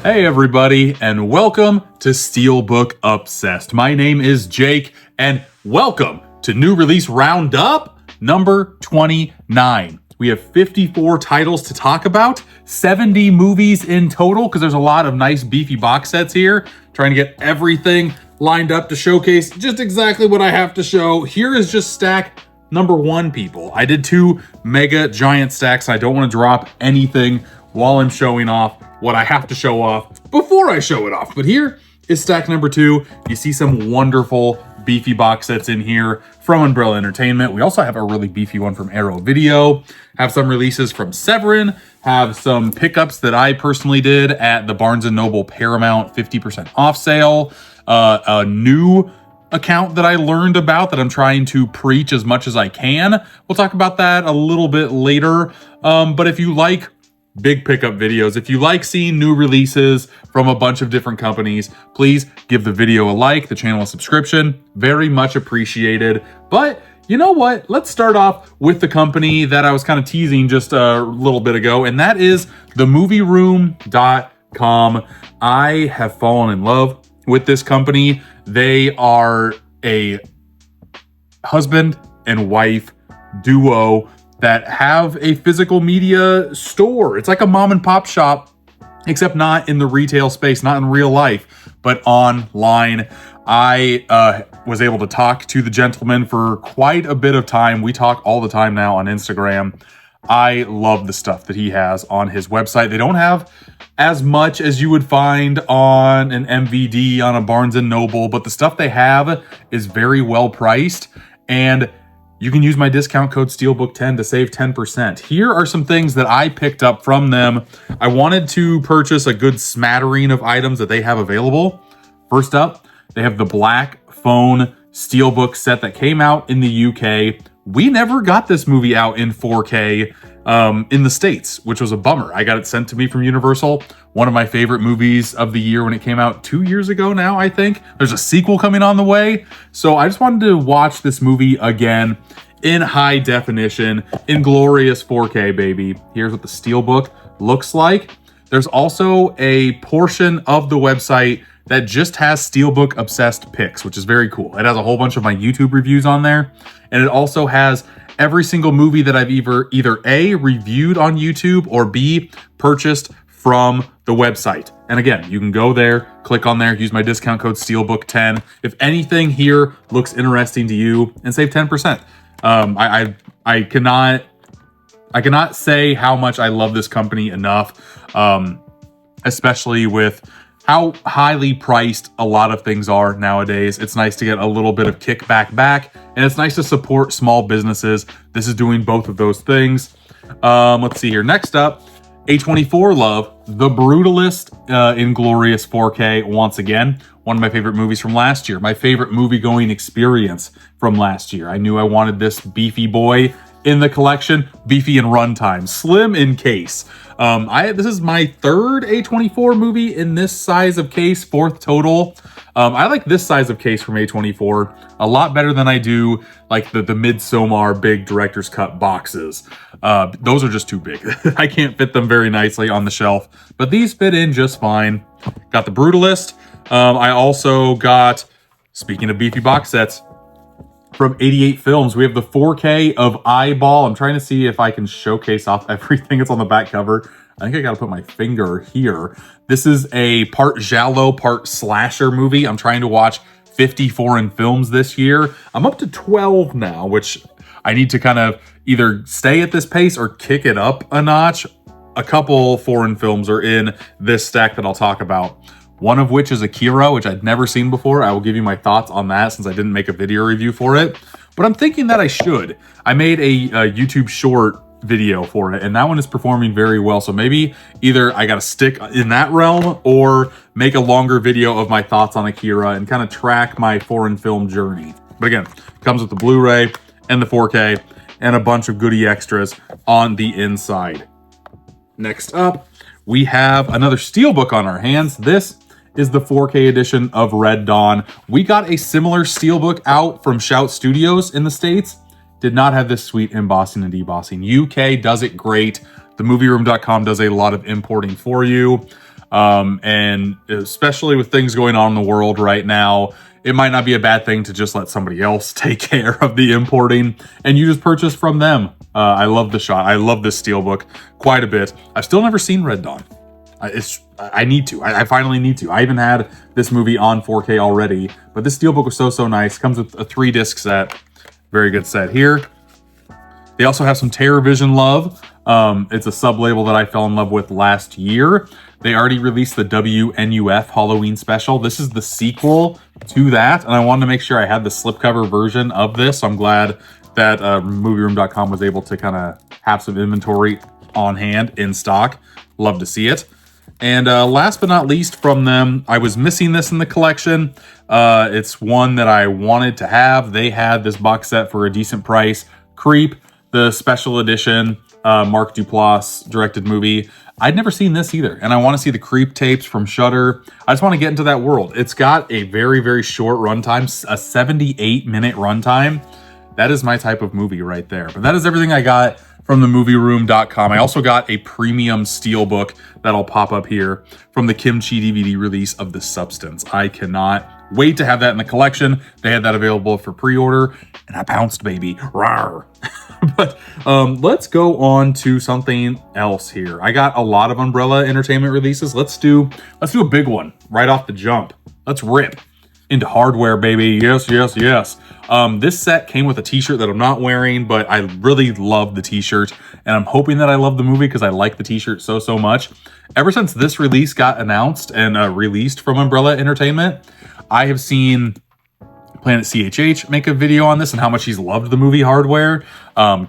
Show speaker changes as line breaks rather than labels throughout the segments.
Hey everybody, and welcome to Steelbook Obsessed. My name is Jake, and welcome to New Release Roundup number 29. We have 54 titles to talk about, 70 movies in total, because there's a lot of nice beefy box sets here. Trying to get everything lined up to showcase just exactly what I have to show. Here is just stack number 1, people. I did 2 mega giant stacks. I don't want to drop anything while I'm showing off what I have to show off before I show it off. But here is stack number 2. You see some wonderful beefy box sets in here from Umbrella Entertainment. We also have a really beefy one from Arrow Video, have some releases from Severin, have some pickups that I personally did at the Barnes & Noble Paramount 50% off sale, a new account that I learned about that I'm trying to preach as much as I can. We'll talk about that a little bit later. But if you like big pickup videos, if you like seeing new releases from a bunch of different companies, please give the video a like, the channel a subscription. Very much appreciated. But you know what? Let's start off with the company that I was kind of teasing just a little bit ago, and that is themovieroom.com. I have fallen in love with this company. They are a husband and wife duo that have a physical media store. It's like a mom and pop shop, except not in the retail space, not in real life, but online. I was able to talk to the gentleman for quite a bit of time. We talk all the time now on Instagram. I love the stuff that he has on his website. They don't have as much as you would find on an MVD, on a Barnes & Noble, but the stuff they have is very well priced, and you can use my discount code STEELBOOK10 to save 10%. Here are some things that I picked up from them. I wanted to purchase a good smattering of items that they have available. First up, they have the Black Phone Steelbook set that came out in the UK. We never got this movie out in 4K in the States, which was a bummer. I got it sent to me from Universal. One of my favorite movies of the year when it came out 2 years ago now, I think. There's a sequel coming on the way. So I just wanted to watch this movie again in high definition, in glorious 4K, baby. Here's what the Steelbook looks like. There's also a portion of the website that just has Steelbook Obsessed pics, which is very cool. It has a whole bunch of my YouTube reviews on there. And it also has every single movie that I've either A, reviewed on YouTube, or B, purchased from the website. And again, you can go there, click on there, use my discount code STEELBOOK10 if anything here looks interesting to you, and save 10%. I cannot say how much I love this company enough, especially with how highly priced a lot of things are nowadays. It's nice to get a little bit of kickback back, and it's nice to support small businesses. This is doing both of those things. Let's see here. Next up, A24 love, The Brutalist in glorious 4K once again. One of my favorite movies from last year. My favorite movie-going experience from last year. I knew I wanted this beefy boy in the collection, beefy in runtime, slim in case. This is my 3rd A24 movie in this size of case, 4th total. I like this size of case from A24 a lot better than I do like the Midsommar big director's cut boxes. Those are just too big. I can't fit them very nicely on the shelf, but these fit in just fine. Got the Brutalist. I also got, speaking of beefy box sets, from 88 Films, we have the 4K of Eyeball. I'm trying to see if I can showcase off everything that's on the back cover. I think I gotta put my finger here. This is a part giallo, part slasher movie. I'm trying to watch 50 foreign films this year. I'm up to 12 now, which I need to kind of either stay at this pace or kick it up a notch. A couple foreign films are in this stack that I'll talk about. One of which is Akira, which I'd never seen before. I will give you my thoughts on that since I didn't make a video review for it. But I'm thinking that I should. I made a YouTube short video for it, and that one is performing very well. So maybe either I got to stick in that realm or make a longer video of my thoughts on Akira and kind of track my foreign film journey. But again, it comes with the Blu-ray and the 4K and a bunch of goodie extras on the inside. Next up, we have another Steelbook on our hands. This is the 4K edition of Red Dawn. We got a similar Steelbook out from Shout Studios in the States. Did not have this sweet embossing and debossing. UK does it great. Themovieroom.com does a lot of importing for you. And especially with things going on in the world right now, it might not be a bad thing to just let somebody else take care of the importing and you just purchase from them. I love the shot. I love this Steelbook quite a bit. I've still never seen Red Dawn. I need to. I finally need to. I even had this movie on 4K already, but this Steelbook was so nice. Comes with a 3-disc set. Very good set here. They also have some Terror Vision love. It's a sub-label that I fell in love with last year. They already released the WNUF Halloween special. This is the sequel to that, and I wanted to make sure I had the slipcover version of this. So I'm glad that MovieRoom.com was able to kind of have some inventory on hand in stock. Love to see it. And last but not least from them, I was missing this in the collection. It's one that I wanted to have. They had this box set for a decent price. Creep, the special edition, Mark Duplass directed movie. I'd never seen this either, and I want to see the Creep tapes from Shudder. I just want to get into that world. It's got a very short runtime, a 78-minute runtime. That is my type of movie right there. But that is everything I got from the movieroom.com. I also got a premium Steelbook that'll pop up here from the Kimchi DVD release of The Substance. I cannot wait to have that in the collection. They had that available for pre-order, and I bounced, baby. Rawr. But let's go on to something else here. I got a lot of Umbrella Entertainment releases. Let's do a big one right off the jump. Let's rip into hardware, baby. Yes. This set came with a t-shirt that I'm not wearing, but I really love the t-shirt, and I'm hoping that I love the movie because I like the t-shirt so much. Ever since this release got announced and released from Umbrella Entertainment, I have seen Planet CHH make a video on this and how much he's loved the movie Hardware.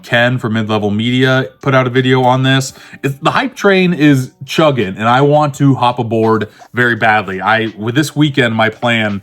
Ken from Mid-Level Media put out a video on this. The hype train is chugging, and I want to hop aboard very badly. With this weekend, my plan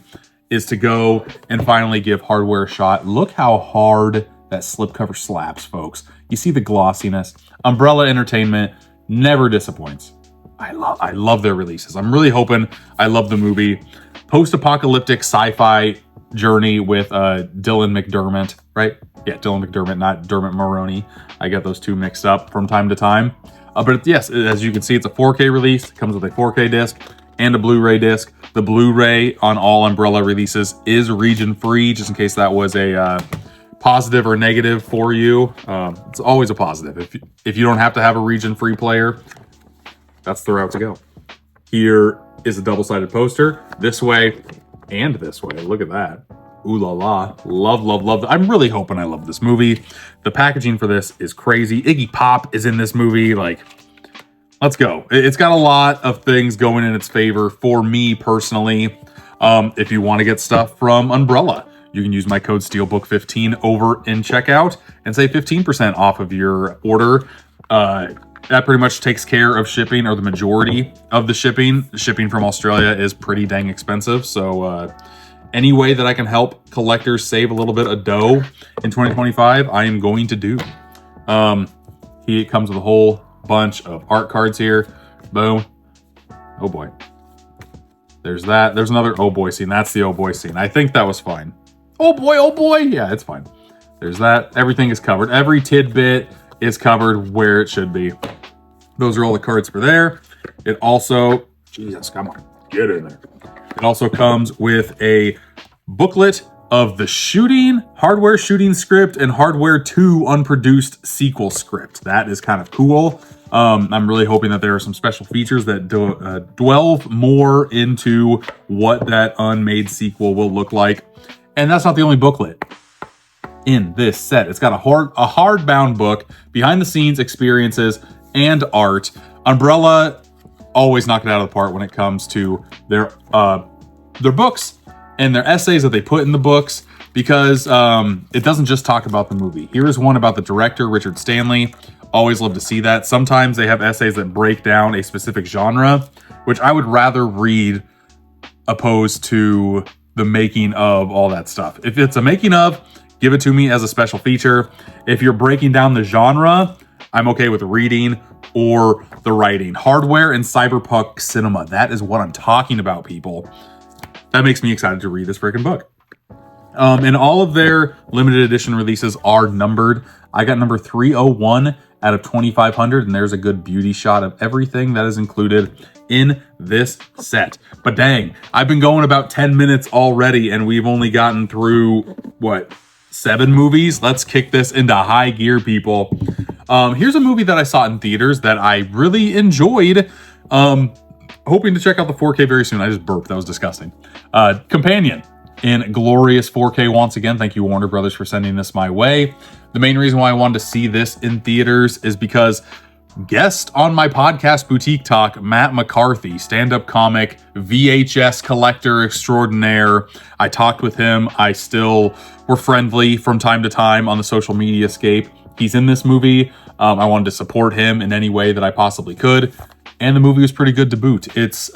is to go and finally give Hardware a shot. Look how hard that slipcover slaps, folks. You see the glossiness. Umbrella Entertainment never disappoints. I love their releases. I'm really hoping I love the movie. Post-apocalyptic sci-fi journey with Dylan McDermott, right? Yeah, Dylan McDermott, not Dermot Mulroney. I get those two mixed up from time to time. But yes, as you can see, it's a 4K release. It comes with a 4K disc and a Blu-ray disc. The Blu-ray on all Umbrella releases is region-free, just in case that was a positive or negative for you. It's always a positive. If you don't have to have a region-free player, that's the route to go. Here is a double-sided poster. This way and this way. Look at that. Ooh la la. Love. I'm really hoping I love this movie. The packaging for this is crazy. Iggy Pop is in this movie. Like, let's go. It's got a lot of things going in its favor for me personally. If you want to get stuff from Umbrella, you can use my code SteelBook15 over in checkout and save 15% off of your order. That pretty much takes care of shipping, or the majority of the shipping. Shipping from Australia is pretty dang expensive. So any way that I can help collectors save a little bit of dough in 2025, I am going to do. It comes with a whole bunch of art cards here. Boom. Oh boy. There's that. There's another oh boy scene. That's the oh boy scene. I think that was fine. Oh boy. Yeah, it's fine. There's that. Everything is covered. Every tidbit is covered where it should be. Those are all the cards for there. It also, Jesus, come on, get in there. It also comes with a booklet of the Hardware shooting script and Hardware 2 unproduced sequel script. That is kind of cool. I'm really hoping that there are some special features that delve more into what that unmade sequel will look like. And that's not the only booklet in this set. It's got a hardbound book, behind the scenes experiences, and art. Umbrella always knock it out of the park when it comes to their books and their essays that they put in the books, because it doesn't just talk about the movie. Here is one about the director, Richard Stanley. Always love to see that. Sometimes they have essays that break down a specific genre, which I would rather read opposed to the making of all that stuff. If it's a making of, give it to me as a special feature. If you're breaking down the genre, I'm okay with reading or the writing. Hardware and cyberpunk cinema. That is what I'm talking about, people. That makes me excited to read this freaking book. And all of their limited edition releases are numbered. I got number 301 out of 2,500, and there's a good beauty shot of everything that is included in this set. But dang, I've been going about 10 minutes already, and we've only gotten through, what, 7 movies? Let's kick this into high gear, people. Here's a movie that I saw in theaters that I really enjoyed. Hoping to check out the 4K very soon. I just burped. That was disgusting. Companion in glorious 4K once again. Thank you, Warner Brothers, for sending this my way. The main reason why I wanted to see this in theaters is because guest on my podcast, Boutique Talk, Matt McCarthy, stand-up comic, VHS collector extraordinaire. I talked with him. We're friendly from time to time on the social media scape. He's in this movie. I wanted to support him in any way that I possibly could. And the movie was pretty good to boot. It's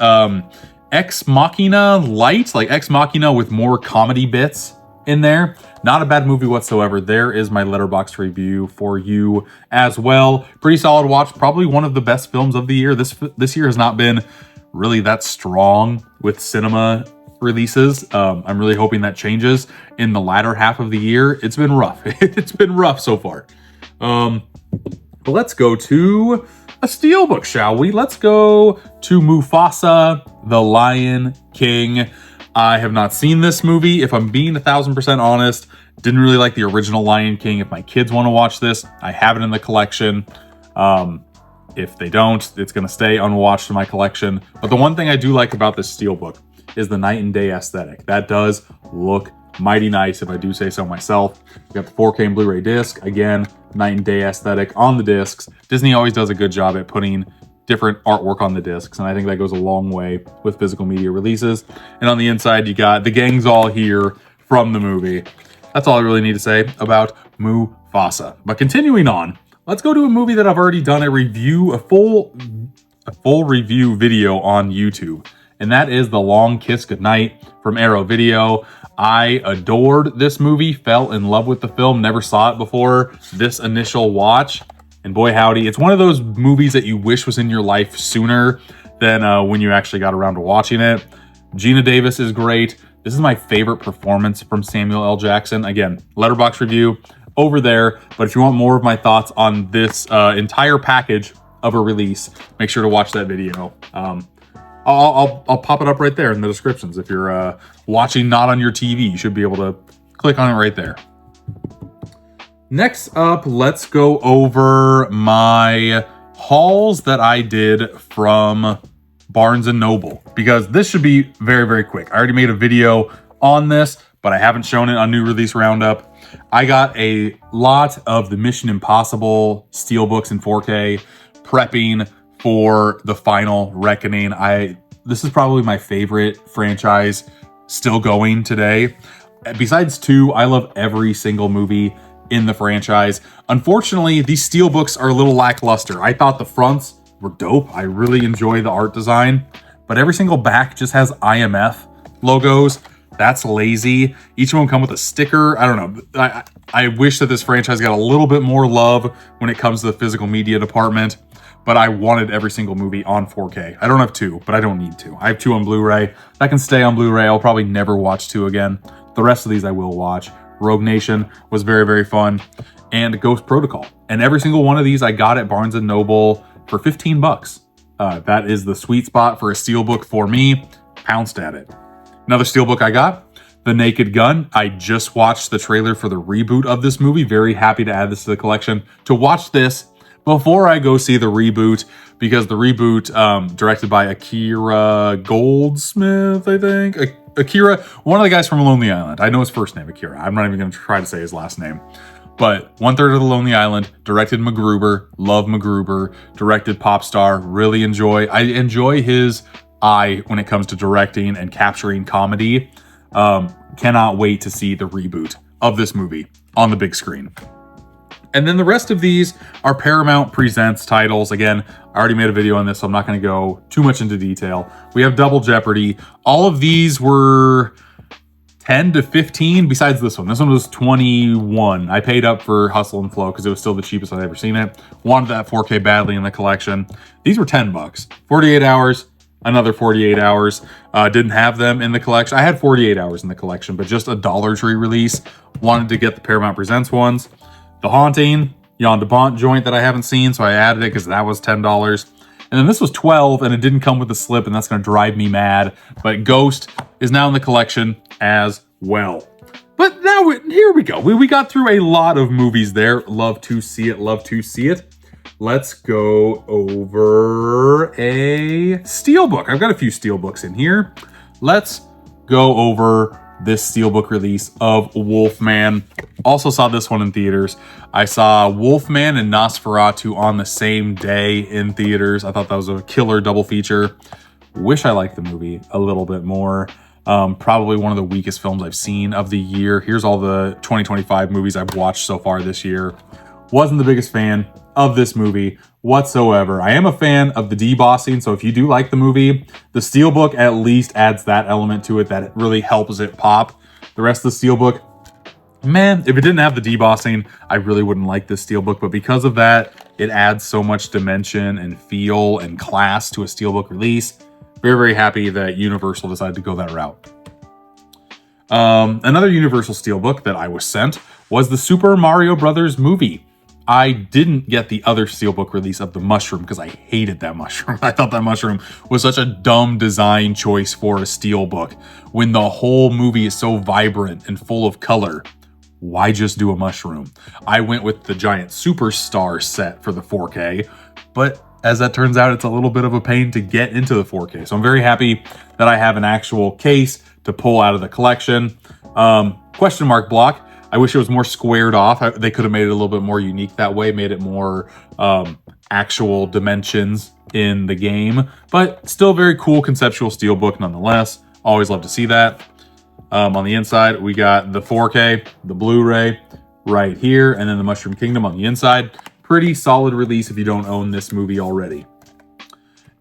Ex Machina light, like Ex Machina with more comedy bits in there. Not a bad movie whatsoever. There is my Letterboxd review for you as well. Pretty solid watch. Probably one of the best films of the year. This year has not been really that strong with cinema releases. I'm really hoping that changes in the latter half of the year. It's been rough. It's been rough so far. But let's go to a Steelbook, shall we? Let's go to Mufasa, the Lion King. I have not seen this movie. If I'm being 1,000% honest, didn't really like the original Lion King. If my kids want to watch this, I have it in the collection. If they don't, it's going to stay unwatched in my collection. But the one thing I do like about this Steelbook is the night and day aesthetic. That does look mighty nice, if I do say so myself. We got the 4K and Blu-ray disc. Again, night and day aesthetic on the discs. Disney always does a good job at putting different artwork on the discs, and I think that goes a long way with physical media releases. And on the inside, you got the gang's all here from the movie. That's all I really need to say about Mufasa. But continuing on, let's go to a movie that I've already done a full review video on YouTube, and that is The Long Kiss Goodnight from Arrow Video. I adored this movie, fell in love with the film, never saw it before this initial watch. And boy howdy, it's one of those movies that you wish was in your life sooner than when you actually got around to watching it. Gina Davis is great. This is my favorite performance from Samuel L. Jackson. Again, Letterboxd review over there. But if you want more of my thoughts on this entire package of a release, make sure to watch that video. I'll pop it up right there in the descriptions. If you're watching not on your TV, you should be able to click on it right there. Next up, let's go over my hauls that I did from Barnes & Noble, because this should be very, very quick. I already made a video on this, but I haven't shown it on New Release Roundup. I got a lot of the Mission Impossible Steelbooks in 4K, prepping for the final reckoning. This is probably my favorite franchise still going today. Besides 2, I love every single movie in the franchise. Unfortunately, these Steelbooks are a little lackluster. I thought the fronts were dope. I really enjoy the art design, but every single back just has IMF logos. That's lazy. Each of them come with a sticker. I don't know. I wish that this franchise got a little bit more love when it comes to the physical media department, but I wanted every single movie on 4K. I don't have 2, but I don't need 2. I have 2 on Blu-ray. That can stay on Blu-ray. I'll probably never watch 2 again. The rest of these I will watch. Rogue Nation was very, very fun, and Ghost Protocol. And every single one of these I got at Barnes & Noble for 15 bucks. That is the sweet spot for a Steelbook for me. Pounced at it. Another Steelbook I got, The Naked Gun. I just watched the trailer for the reboot of this movie. Very happy to add this to the collection. To watch this before I go see the reboot, because the reboot, directed by Akira Goldsmith, I think. Akira, one of the guys from Lonely Island. I know his first name, Akira. I'm not even going to try to say his last name. But 1/3 of the Lonely Island, directed MacGruber. Love MacGruber. Directed Popstar. Really I enjoy his eye when it comes to directing and capturing comedy. Cannot wait to see the reboot of this movie on the big screen. And then the rest of these are Paramount Presents titles. Again, I already made a video on this, so I'm not going to go too much into detail. We have Double Jeopardy. All of these were 10 to 15, besides this one. This one was 21. I paid up for Hustle and Flow because it was still the cheapest I'd ever seen it. Wanted that 4K badly in the collection. These were 10 bucks. 48 hours, another 48 hours. Didn't have them in the collection. I had 48 hours in the collection, but just a Dollar Tree release. Wanted to get the Paramount Presents ones. The Haunting, Jan de Bont joint that I haven't seen, so I added it because that was $10. And then this was $12, and it didn't come with a slip, and that's going to drive me mad. But Ghost is now in the collection as well. But now, here we go. We got through a lot of movies there. Love to see it, love to see it. Let's go over a Steelbook. I've got a few Steelbooks in here. Let's go over this Steelbook release of Wolfman. Also saw this one in theaters. I saw Wolfman and Nosferatu on the same day in theaters. I thought that was a killer double feature. Wish I liked the movie a little bit more. Probably one of the weakest films I've seen of the year. Here's all the 2025 movies I've watched so far this year. Wasn't the biggest fan of this movie whatsoever. I am a fan of the debossing, so if you do like the movie, the Steelbook at least adds that element to it that really helps it pop. The rest of the Steelbook, man, if it didn't have the debossing, I really wouldn't like this Steelbook, but because of that, it adds so much dimension and feel and class to a Steelbook release. Very, very happy that Universal decided to go that route. Another Universal Steelbook that I was sent was the Super Mario Brothers movie. I didn't get the other Steelbook release of the mushroom because I hated that mushroom. I thought that mushroom was such a dumb design choice for a Steelbook. When the whole movie is so vibrant and full of color, why just do a mushroom? I went with the giant Superstar set for the 4K, but as that turns out, it's a little bit of a pain to get into the 4K. So I'm very happy that I have an actual case to pull out of the collection. Question mark block. I wish it was more squared off. They could have made it a little bit more unique that way, made it more actual dimensions in the game, but still very cool conceptual Steelbook nonetheless. Always love to see that. On the inside, we got the 4K, the Blu-ray right here, and then the Mushroom Kingdom on the inside. Pretty solid release if you don't own this movie already.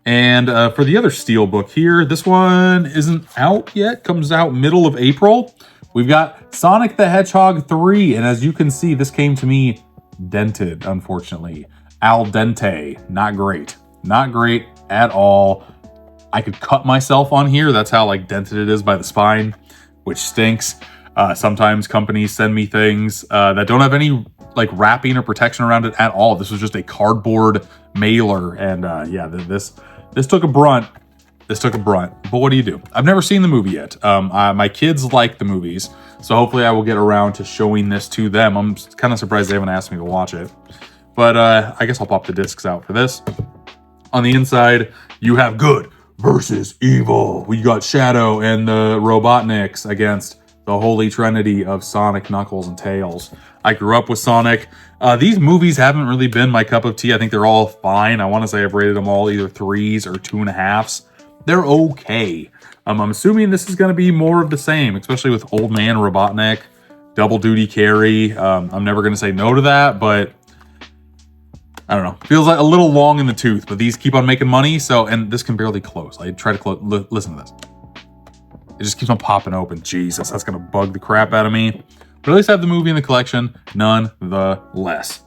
And for the other Steelbook here, this one isn't out yet, comes out middle of April. We've got Sonic the Hedgehog 3, and as you can see, this came to me dented, unfortunately. Al dente, not great. Not great at all. I could cut myself on here. That's how like dented it is by the spine, which stinks. Sometimes companies send me things that don't have any like wrapping or protection around it at all. This was just a cardboard mailer, and yeah, this took a brunt. This took a brunt, but what do you do? I've never seen the movie yet. My kids like the movies, so hopefully I will get around to showing this to them. I'm kind of surprised they haven't asked me to watch it, but I guess I'll pop the discs out for this. On the inside, you have good versus evil. We got Shadow and the Robotniks against the holy trinity of Sonic, Knuckles, and Tails. I grew up with Sonic. These movies haven't really been my cup of tea. I think they're all fine. I want to say I've rated them all either 3s or 2.5s. They're okay. I'm assuming this is going to be more of the same, especially with Old Man Robotnik, Double Duty Carry. I'm never going to say no to that, but I don't know. Feels like a little long in the tooth, but these keep on making money. So, and this can barely close. I try to close. Listen to this. It just keeps on popping open. Jesus, that's going to bug the crap out of me. But at least I have the movie in the collection nonetheless.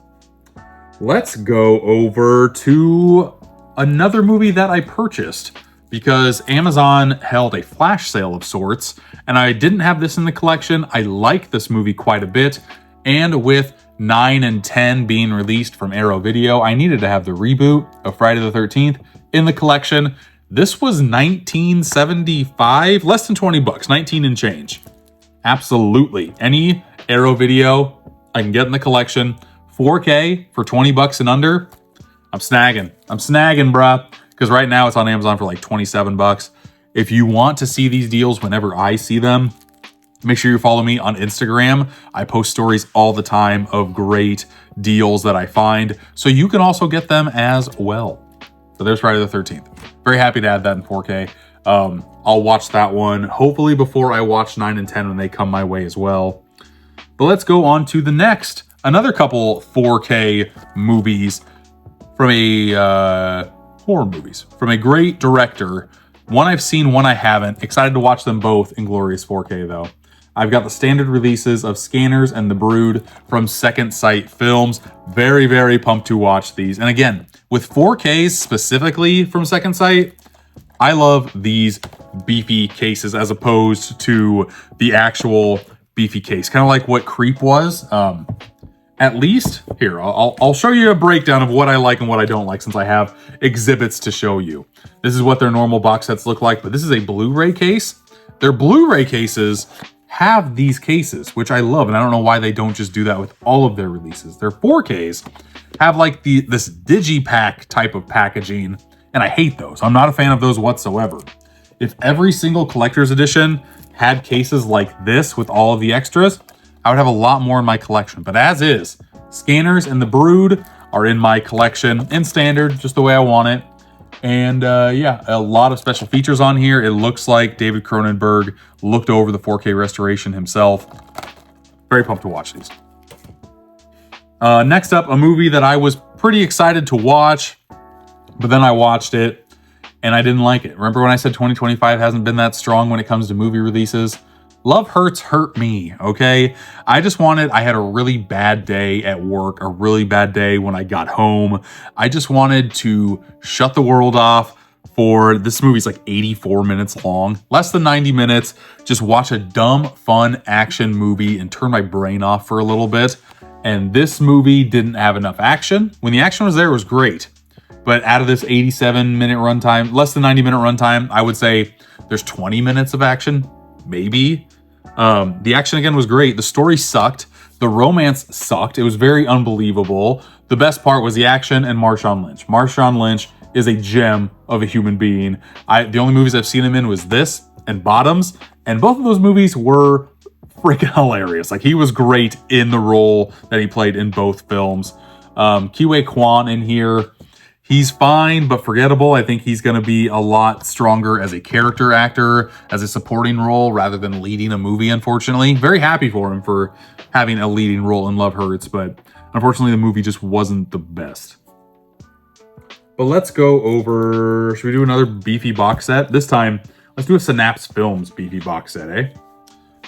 Let's go over to another movie that I purchased because Amazon held a flash sale of sorts, and I didn't have this in the collection. I like this movie quite a bit, and with 9 and 10 being released from Arrow Video, I needed to have the reboot of Friday the 13th in the collection. This was $19.75, less than 20 bucks, 19 and change. Absolutely. Any Arrow Video I can get in the collection, 4K for 20 bucks and under, I'm snagging, bruh. Because right now it's on Amazon for like 27 bucks. If you want to see these deals whenever I see them, make sure you follow me on Instagram. I post stories all the time of great deals that I find, so you can also get them as well. So there's Friday the 13th. Very happy to add that in 4K. I'll watch that one hopefully before I watch 9 and 10 when they come my way as well. But let's go on to the next. Another couple 4K movies from a horror movies from a great director. One I've seen, one I haven't. Excited to watch them both in glorious 4K though. I've got the standard releases of Scanners and The Brood from Second Sight Films. Very, very pumped to watch these. And again, with 4Ks specifically from Second Sight, I love these beefy cases as opposed to the actual beefy case. Kind of like what Creep was. And at least, here, I'll show you a breakdown of what I like and what I don't like, since I have exhibits to show you. This is what their normal box sets look like, but this is a Blu-ray case. Their Blu-ray cases have these cases, which I love, and I don't know why they don't just do that with all of their releases. Their 4Ks have like this digipack type of packaging, and I hate those. I'm not a fan of those whatsoever. If every single collector's edition had cases like this with all of the extras, I would have a lot more in my collection. But as is, Scanners and The Brood are in my collection in standard, just the way I want it. And yeah, a lot of special features on here. It looks like David Cronenberg looked over the 4K restoration himself. Very pumped to watch these. Next up, a movie that I was pretty excited to watch, but then I watched it and I didn't like it. Remember when I said 2025 hasn't been that strong when it comes to movie releases? Love Hurts hurt me, okay? I had a really bad day at work, a really bad day when I got home. I just wanted to shut the world off for, this movie's like 84 minutes long, less than 90 minutes, just watch a dumb, fun action movie and turn my brain off for a little bit. And this movie didn't have enough action. When the action was there, it was great. But out of this 87-minute runtime, less than 90-minute runtime, I would say there's 20 minutes of action, maybe. The action again was great. The story sucked. The romance sucked. It was very unbelievable. The best part was the action and Marshawn Lynch. Marshawn Lynch is a gem of a human being. The only movies I've seen him in was this and Bottoms, and both of those movies were freaking hilarious. Like, he was great in the role that he played in both films. Ke Quan in here, he's fine, but forgettable. I think he's going to be a lot stronger as a character actor, as a supporting role, rather than leading a movie, unfortunately. Very happy for him for having a leading role in Love Hurts, but unfortunately the movie just wasn't the best. But let's go over, should we do another beefy box set? This time, let's do a Synapse Films beefy box set, eh?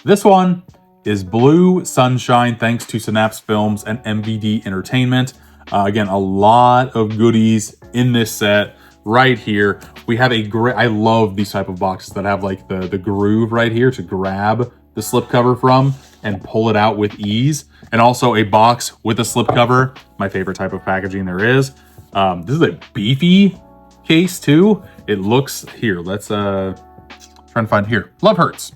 This one is Blue Sunshine, thanks to Synapse Films and MVD Entertainment. Again, a lot of goodies in this set right here. We have a great, I love these type of boxes that have like the groove right here to grab the slipcover from and pull it out with ease. And also a box with a slipcover, my favorite type of packaging there is. This is a beefy case too. It looks, here, let's try and find here. Love Hurts.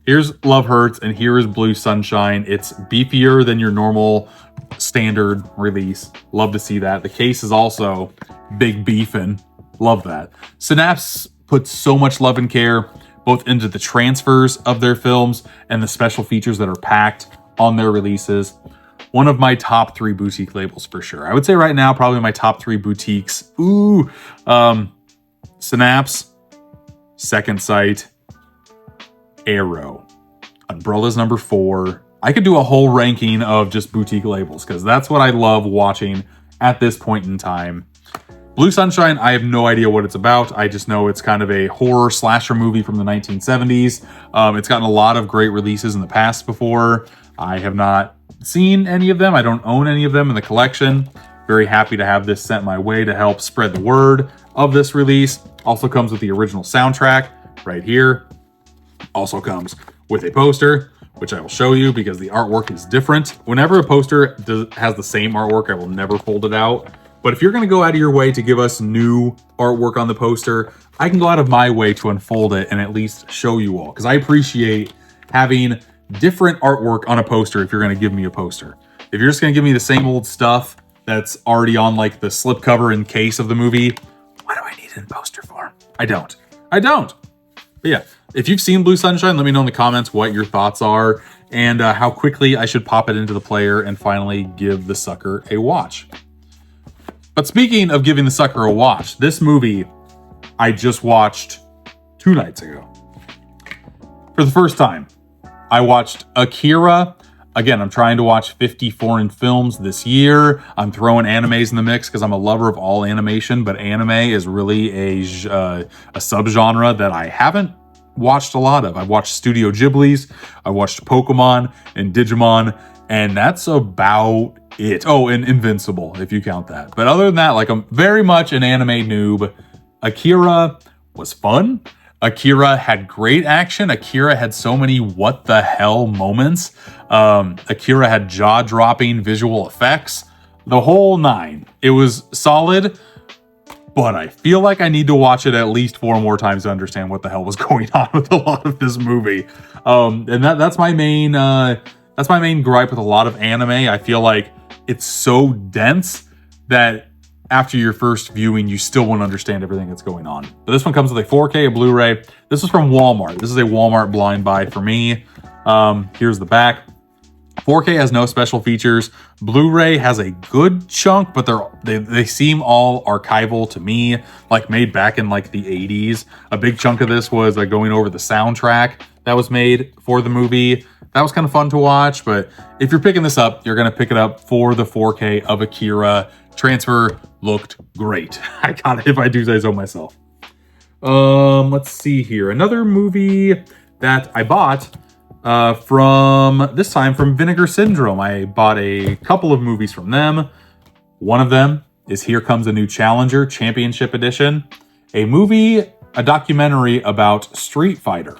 Here's Love Hurts and here is Blue Sunshine. It's beefier than your normal standard release. Love to see that. The case is also big beefin'. Love that. Synapse puts so much love and care both into the transfers of their films and the special features that are packed on their releases. One of my top 3 boutique labels for sure. I would say right now, probably my top 3 boutiques. Synapse, Second Sight, Arrow. Umbrella's number 4. I could do a whole ranking of just boutique labels because that's what I love watching at this point in time. Blue Sunshine, I have no idea what it's about. I just know it's kind of a horror slasher movie from the 1970s. It's gotten a lot of great releases in the past before. I have not seen any of them. I don't own any of them in the collection. Very happy to have this sent my way to help spread the word of this release. Also comes with the original soundtrack right here. Also comes with a poster, which I will show you because the artwork is different. Whenever a poster has the same artwork, I will never fold it out. But if you're gonna go out of your way to give us new artwork on the poster, I can go out of my way to unfold it and at least show you all, because I appreciate having different artwork on a poster if you're gonna give me a poster. If you're just gonna give me the same old stuff that's already on like the slipcover and case of the movie, what do I need it in poster form? I don't. But yeah, if you've seen Blue Sunshine, let me know in the comments what your thoughts are and how quickly I should pop it into the player and finally give the sucker a watch. But speaking of giving the sucker a watch, this movie I just watched 2 nights ago. For the first time, I watched Akira. Again, I'm trying to watch 50 foreign films this year. I'm throwing animes in the mix because I'm a lover of all animation, but anime is really a subgenre that I haven't watched a lot of. I've watched Studio Ghibli's, I've watched Pokemon and Digimon, and that's about it. Oh, and Invincible, if you count that. But other than that, like, I'm very much an anime noob. Akira was fun. Akira had great action. Akira had so many what the hell moments. Akira had jaw-dropping visual effects. The whole nine. It was solid, but I feel like I need to watch it at least 4 more times to understand what the hell was going on with a lot of this movie. And that's my main gripe with a lot of anime. I feel like it's so dense that after your first viewing, you still won't understand everything that's going on. But this one comes with a 4K, a Blu-ray. This is from Walmart. This is a Walmart blind buy for me. Here's the back. 4K has no special features. Blu-ray has a good chunk, but they seem all archival to me, like made back in like the 80s. A big chunk of this was going over the soundtrack that was made for the movie. That was kind of fun to watch, but if you're picking this up, you're going to pick it up for the 4K of Akira. Transfer looked great. I got it if I do say so myself. Let's see here. Another movie that I bought this time from Vinegar Syndrome. I bought a couple of movies from them. One of them is Here Comes a New Challenger, Championship Edition. A documentary about Street Fighter.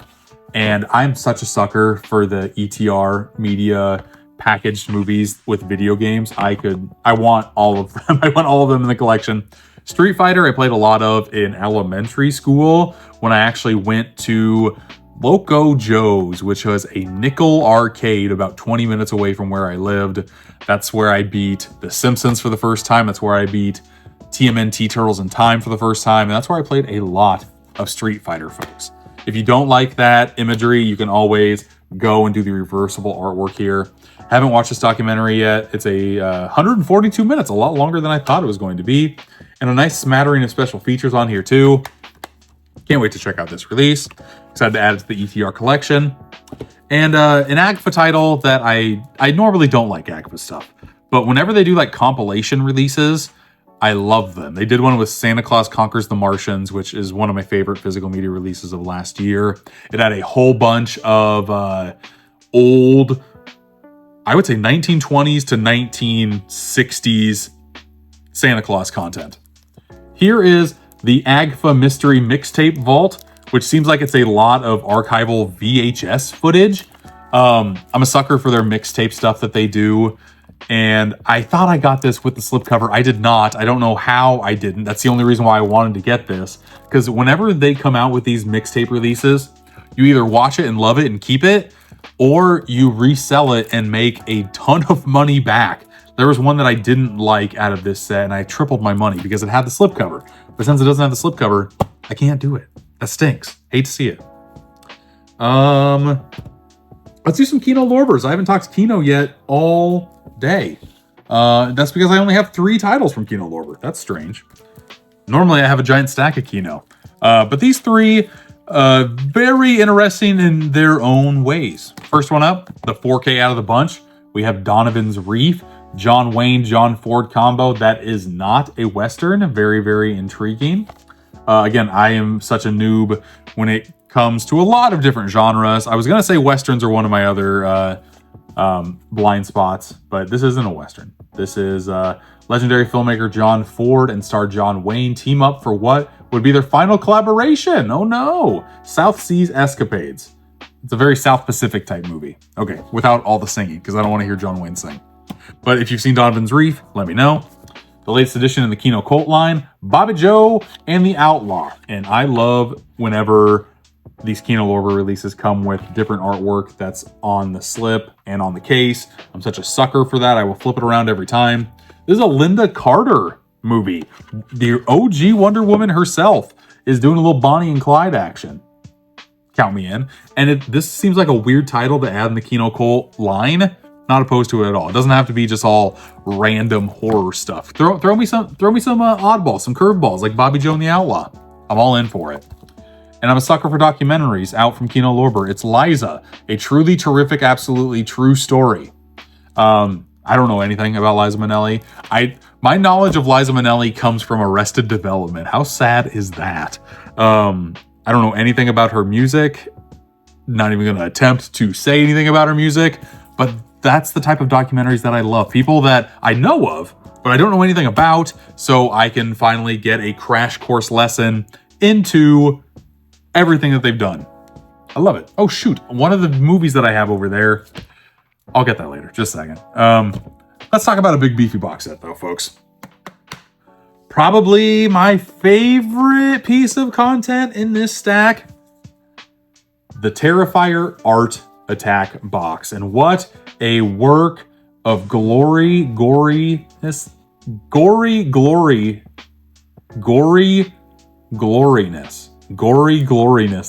And I'm such a sucker for the ETR media packaged movies with video games. I want all of them. I want all of them in the collection. Street Fighter, I played a lot of in elementary school when I actually went to Loco Joe's, which was a nickel arcade about 20 minutes away from where I lived. That's where I beat The Simpsons for the first time. That's where I beat TMNT Turtles in Time for the first time. And that's where I played a lot of Street Fighter, folks. If you don't like that imagery, you can always go and do the reversible artwork here. Haven't watched this documentary yet. It's a 142 minutes, a lot longer than I thought it was going to be. And a nice smattering of special features on here too. Can't wait to check out this release. Excited to add it to the ETR collection. And an AGFA title that I normally don't like AGFA stuff. But whenever they do like compilation releases, I love them. They did one with Santa Claus Conquers the Martians, which is one of my favorite physical media releases of last year. It had a whole bunch of old, I would say 1920s to 1960s Santa Claus content. Here is the AGFA Mystery Mixtape Vault, which seems like it's a lot of archival VHS footage. I'm a sucker for their mixtape stuff that they do. And I thought I got this with the slipcover. I did not. I don't know how I didn't. That's the only reason why I wanted to get this. Because whenever they come out with these mixtape releases, you either watch it and love it and keep it, or you resell it and make a ton of money back. There was one that I didn't like out of this set, and I tripled my money because it had the slipcover. But since it doesn't have the slipcover, I can't do it. That stinks. Hate to see it. Let's do some Kino Lorbers. I haven't talked Kino yet all day. That's because I only have 3 titles from Kino Lorber. That's strange. Normally I have a giant stack of Kino. But these 3, very interesting in their own ways. First one up, the 4K out of the bunch. We have Donovan's Reef, John Wayne, John Ford combo. That is not a Western. Very, very intriguing. Again, I am such a noob when it comes to a lot of different genres. I was going to say Westerns are one of my other blind spots, but this isn't a Western. This is legendary filmmaker John Ford and star John Wayne team up for what would be their final collaboration. Oh no! South Seas Escapades. It's a very South Pacific type movie. Okay, without all the singing, because I don't want to hear John Wayne sing. But if you've seen Donovan's Reef, let me know. The latest edition in the Kino Cult line, Bobby Joe and the Outlaw. And I love whenever these Kino Lorber releases come with different artwork that's on the slip and on the case. I'm such a sucker for that. I will flip it around every time. This is a Linda Carter movie. The OG Wonder Woman herself is doing a little Bonnie and Clyde action. Count me in. And this seems like a weird title to add in the Kino Cult line. Not opposed to it at all. It doesn't have to be just all random horror stuff. Throw me some oddballs, some curveballs like Bobby Joe and the Outlaw. I'm all in for it. And I'm a sucker for documentaries out from Kino Lorber. It's Liza, a truly terrific, absolutely true story. I don't know anything about Liza Minnelli. My knowledge of Liza Minnelli comes from Arrested Development. How sad is that? I don't know anything about her music. Not even going to attempt to say anything about her music. But that's the type of documentaries that I love. People that I know of, but I don't know anything about. So I can finally get a crash course lesson into everything that they've done. I love it. Oh shoot, one of the movies that I have over there, I'll get that later, just a second. Let's talk about a big beefy box set though, folks. Probably my favorite piece of content in this stack, the Terrifier Art Attack box. And what a work of goriness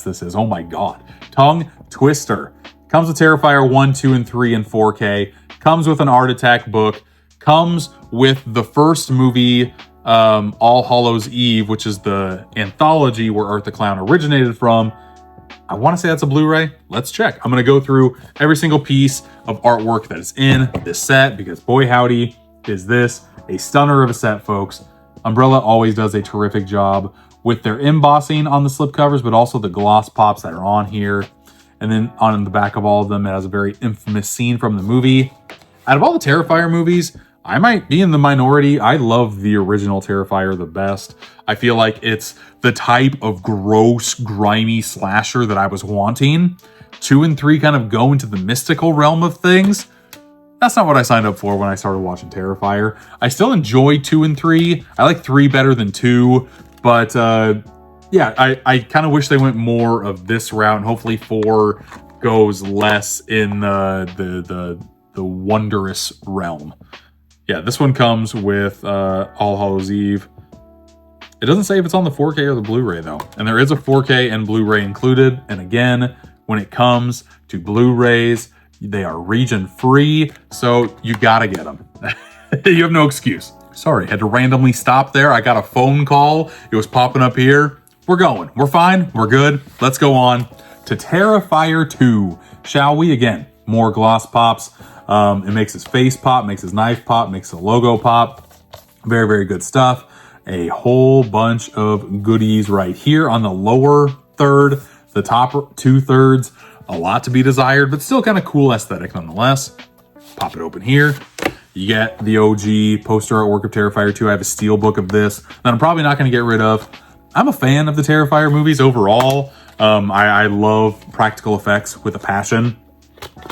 this is. Oh my god. Tongue twister. Comes with Terrifier 1, 2, and 3 in 4K. Comes with an Art Attack book. Comes with the first movie, All Hallows Eve, which is the anthology where Art the Clown originated from. I want to say that's a Blu-ray. Let's check. I'm going to go through every single piece of artwork that is in this set, because boy howdy is this a stunner of a set, folks. Umbrella always does a terrific job with their embossing on the slipcovers, but also the gloss pops that are on here. And then on the back of all of them, it has a very infamous scene from the movie. Out of all the Terrifier movies, I might be in the minority. I love the original Terrifier the best. I feel like it's the type of gross, grimy slasher that I was wanting. 2 and 3 kind of go into the mystical realm of things. That's not what I signed up for when I started watching Terrifier. I still enjoy 2 and 3. I like 3 better than 2, but yeah, I kind of wish they went more of this route, and hopefully 4 goes less in the wondrous realm. Yeah, this one comes with All Hallows Eve. It doesn't say if it's on the 4K or the Blu-ray though. And there is a 4K and Blu-ray included. And again, when it comes to Blu-rays, they are region free, so you gotta get them. You have no excuse. Sorry, had to randomly stop there. I got a phone call. It was popping up here. We're going. We're fine. We're good. Let's go on to Terrifier 2. Shall we? Again, more gloss pops. It makes his face pop, makes his knife pop, makes the logo pop. Very, very good stuff. A whole bunch of goodies right here on the lower third, the top 2/3. A lot to be desired, but still kind of cool aesthetic nonetheless. Pop it open here. You get the OG poster artwork of Terrifier 2. I have a Steelbook of this that I'm probably not going to get rid of. I'm a fan of the Terrifier movies overall. I love practical effects with a passion.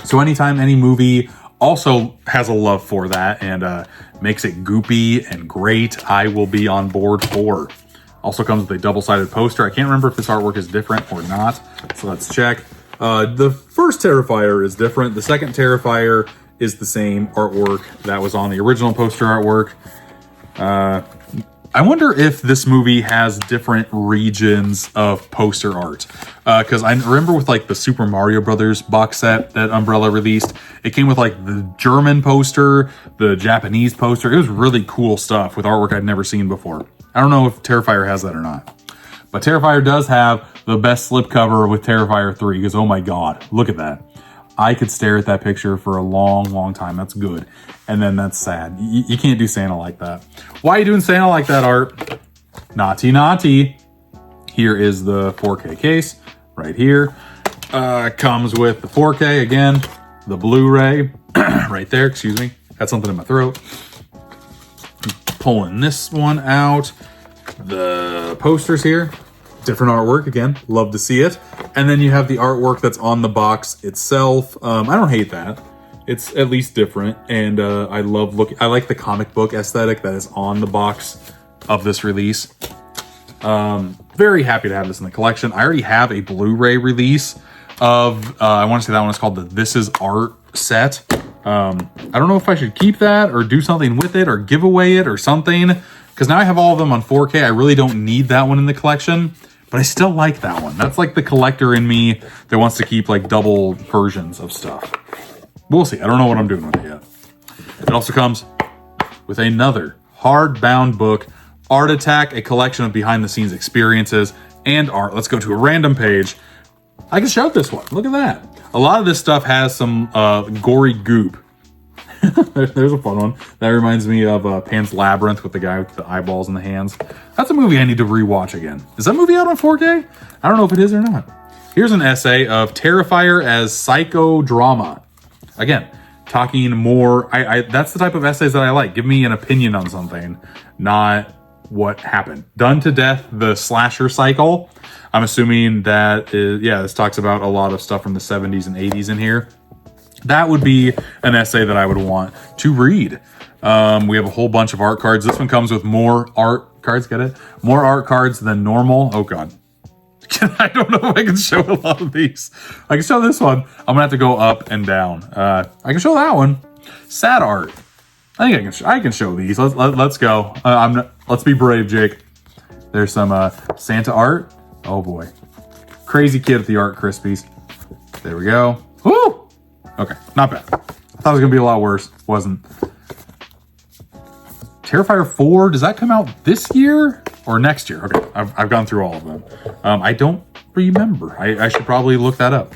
So anytime any movie also has a love for that and makes it goopy and great, I will be on board for. Also comes with a double-sided poster. I can't remember if this artwork is different or not, so let's check. The first Terrifier is different. The second Terrifier is the same artwork that was on the original poster artwork. I wonder if this movie has different regions of poster art. Because I remember with like the Super Mario Brothers box set that Umbrella released, it came with like the German poster, the Japanese poster. It was really cool stuff with artwork I'd never seen before. I don't know if Terrifier has that or not. But Terrifier does have the best slipcover with Terrifier 3, because oh my god, look at that. I could stare at that picture for a long, long time. That's good. And then that's sad. You can't do Santa like that. Why are you doing Santa like that, Art? Naughty, naughty. Here is the 4K case right here. Comes with the 4K again, the Blu-ray right there. Excuse me. Got something in my throat. Pulling this one out. The posters here. Different artwork again. Love to see it. And then you have the artwork that's on the box itself. I don't hate that. It's at least different, and I like the comic book aesthetic that is on the box of this release. Very happy to have this in the collection. I already have a Blu-ray release of, I want to say that one is called the This Is Art set. I don't know if I should keep that or do something with it or give away it or something, because now I have all of them on 4K. I really don't need that one in the collection, but I still like that one. That's like the collector in me that wants to keep like double versions of stuff. We'll see. I don't know what I'm doing with it yet. It also comes with another hardbound book, Art Attack, a collection of behind-the-scenes experiences and art. Let's go to a random page. I can shout this one. Look at that. A lot of this stuff has some gory goop. There's a fun one. That reminds me of Pan's Labyrinth with the guy with the eyeballs in the hands. That's a movie I need to rewatch again. Is that movie out on 4K? I don't know if it is or not. Here's an essay of Terrifier as psychodrama. Again, talking more, that's the type of essays that I like. Give me an opinion on something, not what happened. Done to Death, the slasher cycle. I'm assuming that is, yeah, this talks about a lot of stuff from the 70s and 80s in here. That would be an essay that I would want to read. We have a whole bunch of art cards. This one comes with more art cards, get it? More art cards than normal. Oh God. I don't know if I can show a lot of these. I can show this one. I'm gonna have to go up and down. I can show that one. Sad art. I think I can show these. Let's go. Let's be brave, Jake. There's some Santa art. Oh boy. Crazy kid with the art crispies. There we go. Woo! Okay, not bad. I thought it was gonna be a lot worse. Wasn't. Terrifier 4, does that come out this year or next year? Okay, I've gone through all of them. I don't remember. I should probably look that up.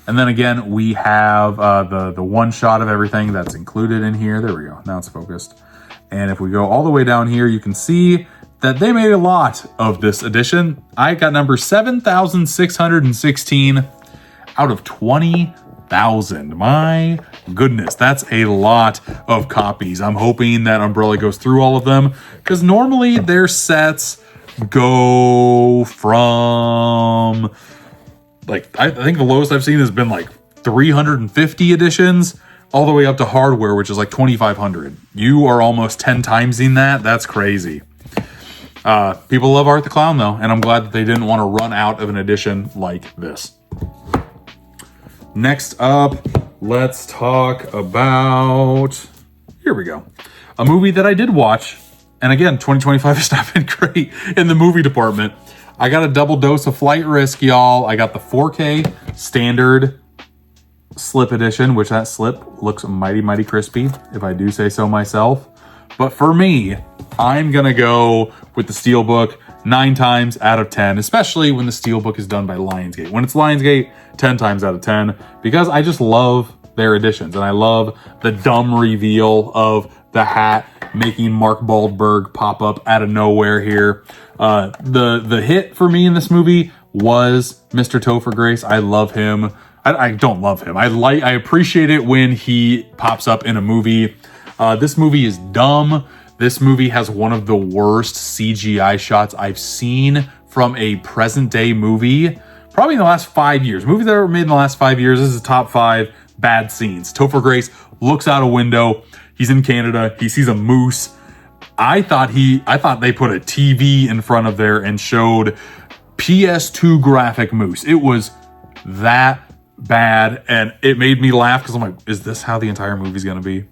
And then again, we have the one shot of everything that's included in here. There we go. Now it's focused. And if we go all the way down here, you can see that they made a lot of this edition. I got number 7,616 out of 20,000. My goodness, that's a lot of copies. I'm hoping that Umbrella goes through all of them, because normally their sets go from, like, I think the lowest I've seen has been like 350 editions all the way up to hardware, which is like 2,500. You are almost 10 timesing that. That's crazy. People love Art the Clown though, and I'm glad that they didn't want to run out of an edition like this. Next up, let's talk about, here we go, a movie that I did watch. And again, 2025 has not been great in the movie department. I got a double dose of Flight Risk, y'all. I got the 4K standard slip edition, which that slip looks mighty, mighty crispy, if I do say so myself. But for me, I'm gonna go with the Steelbook 9 times out of 10, especially when the Steelbook is done by Lionsgate. When it's Lionsgate, 10 times out of 10, because I just love their editions, and I love the dumb reveal of the hat making Mark Wahlberg pop up out of nowhere here. The hit for me in this movie was Mr. Topher Grace. I love him. I don't love him. I appreciate it when he pops up in a movie. This movie is dumb. This movie has one of the worst CGI shots I've seen from a present day movie, probably in the last 5 years. Movies that were made in the last 5 years. This is top 5 bad scenes. Topher Grace looks out a window. He's in Canada. He sees a moose. I thought they put a TV in front of there and showed PS2 graphic moose. It was that bad, and it made me laugh because I'm like, is this how the entire movie's gonna be?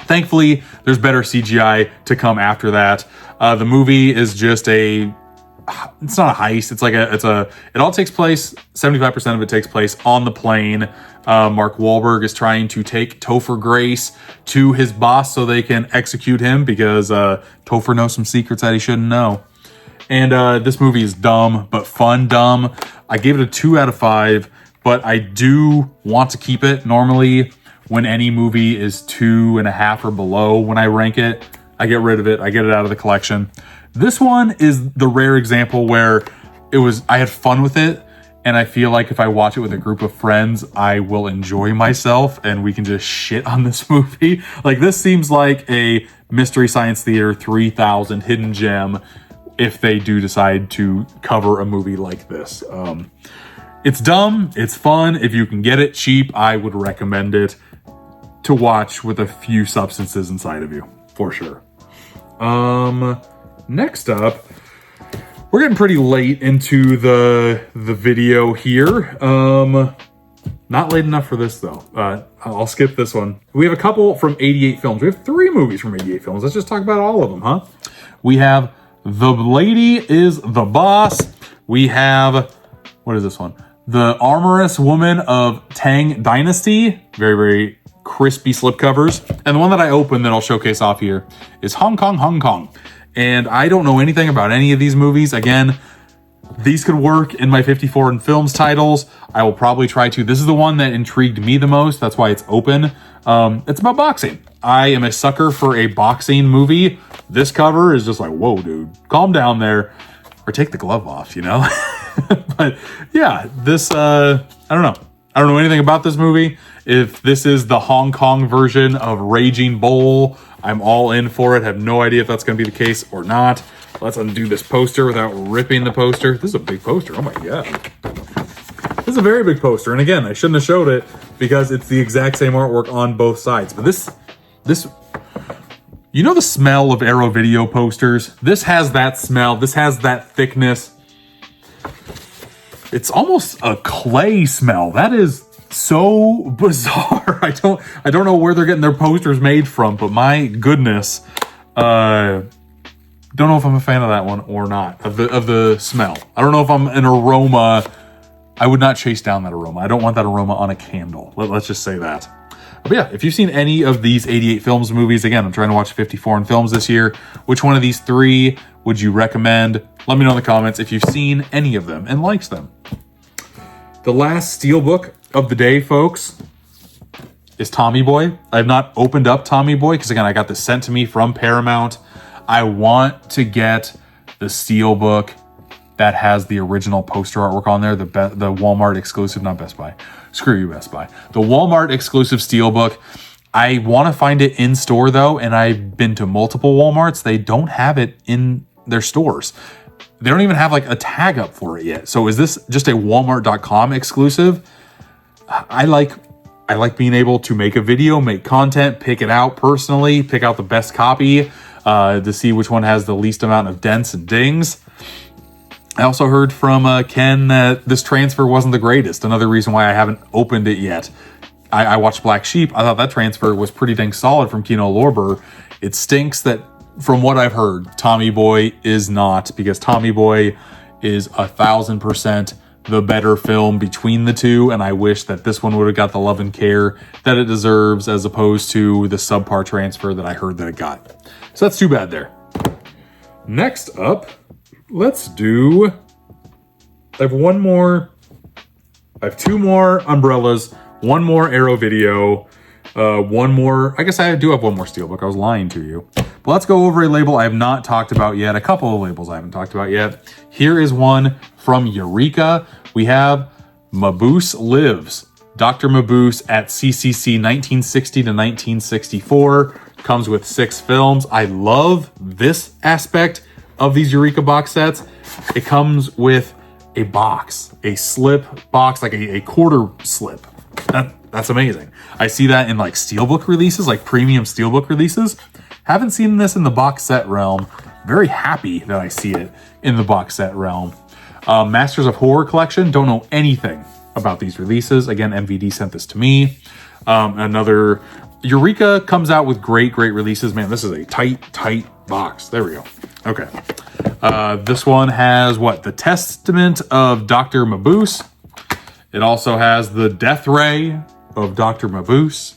Thankfully, there's better CGI to come after that. The movie is just it's not a heist. It's like it all takes place, 75% of it takes place on the plane. Mark Wahlberg is trying to take Topher Grace to his boss so they can execute him, because Topher knows some secrets that he shouldn't know. And this movie is dumb, but fun dumb. I gave it a 2 out of 5, but I do want to keep it. Normally, when any movie is 2.5 or below, when I rank it, I get rid of it. I get it out of the collection. This one is the rare example where I had fun with it, and I feel like if I watch it with a group of friends, I will enjoy myself and we can just shit on this movie. Like, this seems like a Mystery Science Theater 3000 hidden gem if they do decide to cover a movie like this. It's dumb, it's fun. If you can get it cheap, I would recommend it to watch with a few substances inside of you, for sure. Next up, we're getting pretty late into the video here. Not late enough for this though. I'll skip this one. We have a couple from 88 Films. We have 3 movies from 88 Films. Let's just talk about all of them, huh? We have The Lady is the Boss. We have, what is this one? The Amorous Woman of Tang Dynasty. Very, very crispy slipcovers. And the one that I opened that I'll showcase off here is Hong Kong, Hong Kong. And I don't know anything about any of these movies. Again, these could work in my 54 and Films titles. I will probably try to. This is the one that intrigued me the most. That's why it's open. It's about boxing. I am a sucker for a boxing movie. This cover is just like, whoa, dude, calm down there. Or take the glove off, you know? But yeah, this, I don't know. I don't know anything about this movie. If this is the Hong Kong version of Raging Bull, I'm all in for it. Have no idea if that's going to be the case or not. Let's undo this poster without ripping the poster. This is a big poster. Oh my God. This is a very big poster. And again, I shouldn't have showed it because it's the exact same artwork on both sides. But this, you know the smell of Arrow Video posters? This has that smell. This has that thickness. It's almost a clay smell. That is so bizarre. I don't know where they're getting their posters made from, but my goodness. Don't know if I'm a fan of that one or not, of the smell. I don't know if I'm an aroma. I would not chase down that aroma. I don't want that aroma on a candle. Let's just say that. But yeah, if you've seen any of these 88 Films movies, again, I'm trying to watch 50 foreign films this year. Which one of these 3 would you recommend? Let me know in the comments if you've seen any of them and liked them. The last Steelbook of the day, folks, is Tommy Boy. I have not opened up Tommy Boy because, again, I got this sent to me from Paramount. I want to get the Steelbook that has the original poster artwork on there, the Walmart exclusive, not Best Buy. Screw you, Best Buy. The Walmart exclusive Steelbook. I want to find it in store, though, and I've been to multiple Walmarts. They don't have it in their stores. They don't even have like a tag up for it yet. So is this just a Walmart.com exclusive? I like being able to make a video, make content, pick it out personally, pick out the best copy to see which one has the least amount of dents and dings. I also heard from Ken that this transfer wasn't the greatest. Another reason why I haven't opened it yet. I watched Black Sheep. I thought that transfer was pretty dang solid from Kino Lorber. It stinks that, from what I've heard, Tommy Boy is not, because Tommy Boy is 1,000% the better film between the two, and I wish that this one would have got the love and care that it deserves as opposed to the subpar transfer that I heard that it got. So that's too bad there. Next up, let's do... I have 2 more umbrellas, 1 more Arrow Video, 1 more... I guess I do have 1 more Steelbook. I was lying to you. But let's go over a label I have not talked about yet. A couple of labels I haven't talked about yet. Here is one from Eureka. We have Mabuse Lives. Dr. Mabuse at CCC 1960 to 1964. Comes with 6 films. I love this aspect of these Eureka box sets. It comes with a box, a slip box, like a quarter slip. That's amazing. I see that in like Steelbook releases, like premium Steelbook releases. Haven't seen this in the box set realm. Very happy that I see it in the box set realm. Masters of Horror Collection. Don't know anything about these releases. Again, MVD sent this to me. Another Eureka comes out with great releases. Man, this is a tight box. There we go. Okay. This one has what? The Testament of Dr. Mabuse. It also has the Death Ray of Dr. Mabuse.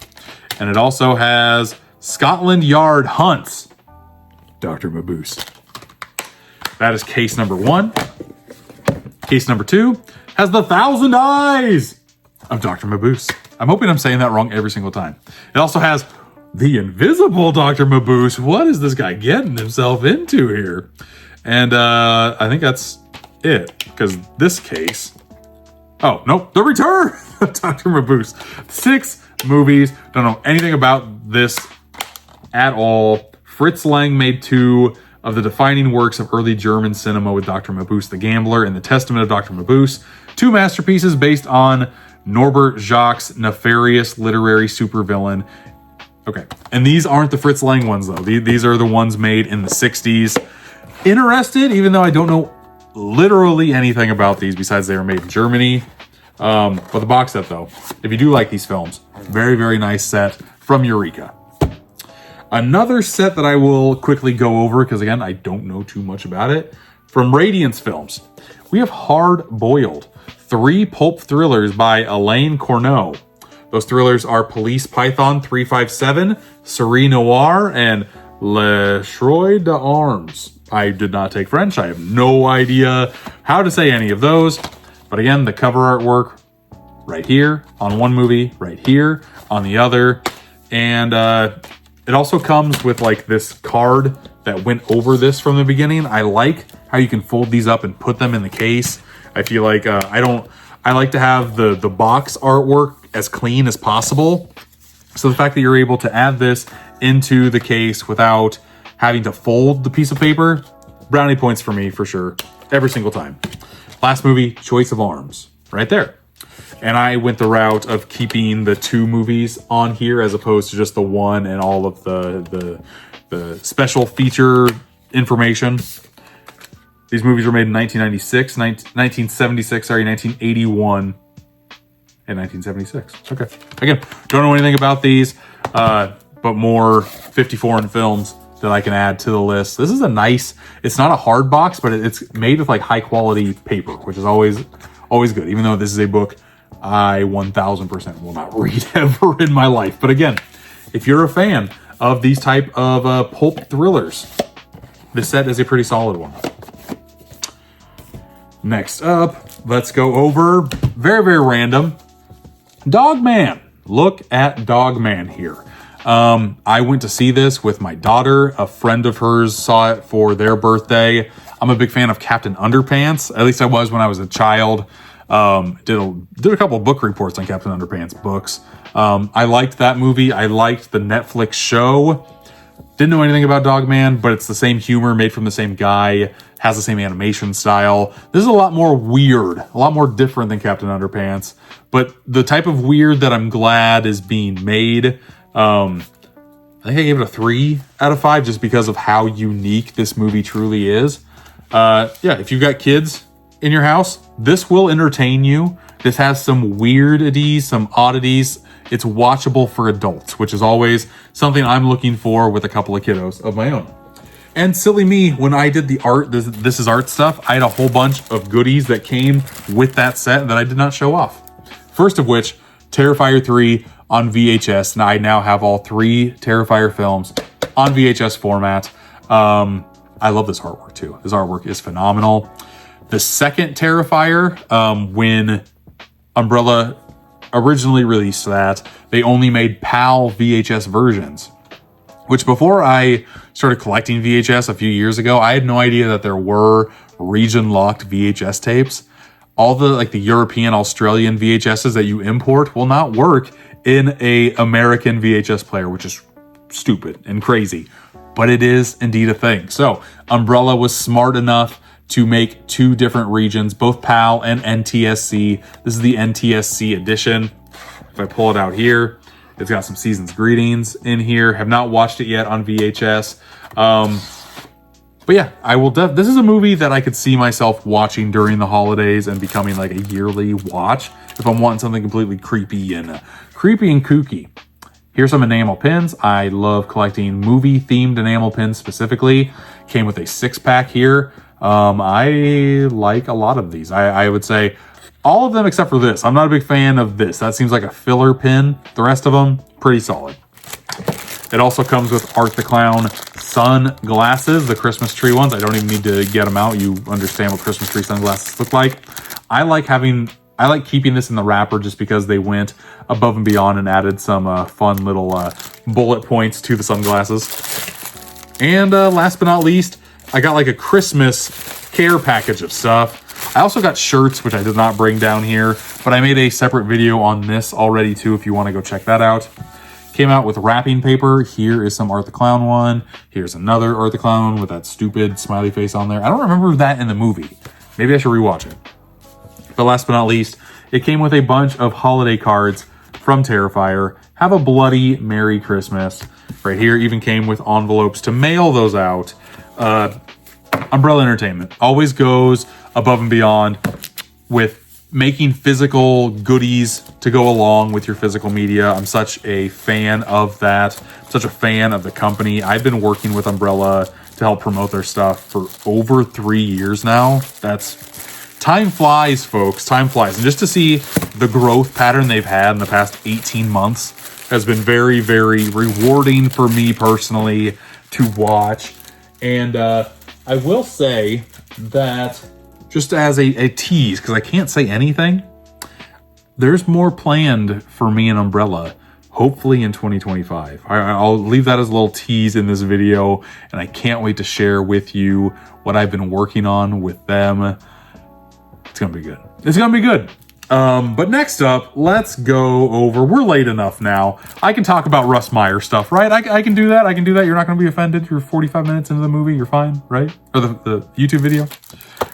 And it also has Scotland Yard Hunts Dr. Mabuse. That is case number 1. Case number 2 has the 1,000 Eyes of Dr. Mabuse. I'm hoping I'm saying that wrong every single time. It also has the Invisible Dr. Mabuse. What is this guy getting himself into here? And I think that's it, because this case... Oh, nope, The Return of Dr. Mabuse. 6 movies. Don't know anything about this at all. Fritz Lang made 2 of the defining works of early German cinema with Dr. Mabuse the Gambler and The Testament of Dr. Mabuse. 2 masterpieces based on Norbert Jacques' nefarious literary supervillain. Okay, and these aren't the Fritz Lang ones, though. These are the ones made in the 60s. Interested, even though I don't know literally anything about these besides they were made in Germany. But the box set, though, if you do like these films, very nice set from Eureka. Another set that I will quickly go over, because again, I don't know too much about it, from Radiance Films. We have Hard Boiled, 3 pulp thrillers by Elaine Corneau. Those thrillers are Police Python 357, Série Noire, and Le Choix d'Armes. I did not take French. I have no idea how to say any of those. But again, the cover artwork right here on one movie, right here on the other. And it also comes with like this card that went over this from the beginning. I like how you can fold these up and put them in the case. I feel like I like to have the box artwork as clean as possible. So the fact that you're able to add this into the case without having to fold the piece of paper, brownie points for me, for sure. Every single time. Last movie, Choice of Arms. Right there. And I went the route of keeping the 2 movies on here as opposed to just the 1 and all of the special feature information. These movies were made in 1996, 1976, 1981, and 1976. Okay. Again, don't know anything about these, but more 54 films that I can add to the list. This is a nice, it's not a hard box, but it's made with like high quality paper, which is always good. Even though this is a book I 1000% will not read ever in my life. But again, if you're a fan of these type of pulp thrillers, this set is a pretty solid one. Next up, let's go over very, very random. Dogman. Look at Dogman here. I went to see this with my daughter. A friend of hers saw it for their birthday. I'm a big fan of Captain Underpants. At least I was when I was a child. Did a couple of book reports on Captain Underpants books. I liked that movie. I liked the Netflix show. Didn't know anything about Dogman, but it's the same humor, made from the same guy, has the same animation style. This is a lot more weird, a lot more different than Captain Underpants, but the type of weird that I'm glad is being made. I think I gave it a 3 out of 5 just because of how unique this movie truly is. Yeah, if you've got kids in your house, this will entertain you. This has some weirdities, some oddities. It's watchable for adults, which is always something I'm looking for with a couple of kiddos of my own. And silly me, when I did the art, this is art stuff, I had a whole bunch of goodies that came with that set that I did not show off. First of which, Terrifier 3 on VHS. And I now have all 3 Terrifier films on VHS format. I love this artwork too. This artwork is phenomenal. The second Terrifier, when Umbrella originally released that, they only made PAL VHS versions, which before I started collecting VHS a few years ago, I had no idea that there were region-locked VHS tapes. All the European, Australian VHSs that you import will not work in a American VHS player, which is stupid and crazy, but it is indeed a thing. So Umbrella was smart enough to make 2 different regions, both PAL and NTSC. This is the NTSC edition. If I pull it out here, it's got some Season's Greetings in here. Have not watched it yet on VHS. But yeah, I will. This is a movie that I could see myself watching during the holidays and becoming like a yearly watch if I'm wanting something completely creepy and kooky. Here's some enamel pins. I love collecting movie-themed enamel pins specifically. Came with a 6-pack here. I like a lot of these. I would say all of them except for this. I'm not a big fan of this. That seems like a filler pin. The rest of them, pretty solid. It also comes with Art the Clown sunglasses, the Christmas tree ones. I don't even need to get them out. You understand what Christmas tree sunglasses look like. I like keeping this in the wrapper just because they went above and beyond and added some fun little bullet points to the sunglasses. And last but not least, I got like a Christmas care package of stuff. I also got shirts, which I did not bring down here, but I made a separate video on this already too if you want to go check that out. Came out with wrapping paper. Here is some Art the Clown one. Here's another Art the Clown with that stupid smiley face on there. I don't remember that in the movie. Maybe I should rewatch it. But last but not least, it came with a bunch of holiday cards from Terrifier. Have a bloody Merry Christmas. Right here even came with envelopes to mail those out. Umbrella Entertainment always goes above and beyond with making physical goodies to go along with your physical media. I'm such a fan of that. I'm such a fan of the company. I've been working with Umbrella to help promote their stuff for over 3 years now. Time flies, folks. Time flies. And just to see the growth pattern they've had in the past 18 months has been very, very rewarding for me personally to watch. And I will say that just as a tease, because I can't say anything, there's more planned for me and Umbrella, hopefully in 2025. I'll leave that as a little tease in this video, and I can't wait to share with you what I've been working on with them. It's going to be good. It's going to be good. But next up, let's go over, we're late enough now. I can talk about Russ Meyer stuff, right? I can do that. You're not going to be offended. You're 45 minutes into the movie. You're fine, right? Or the YouTube video.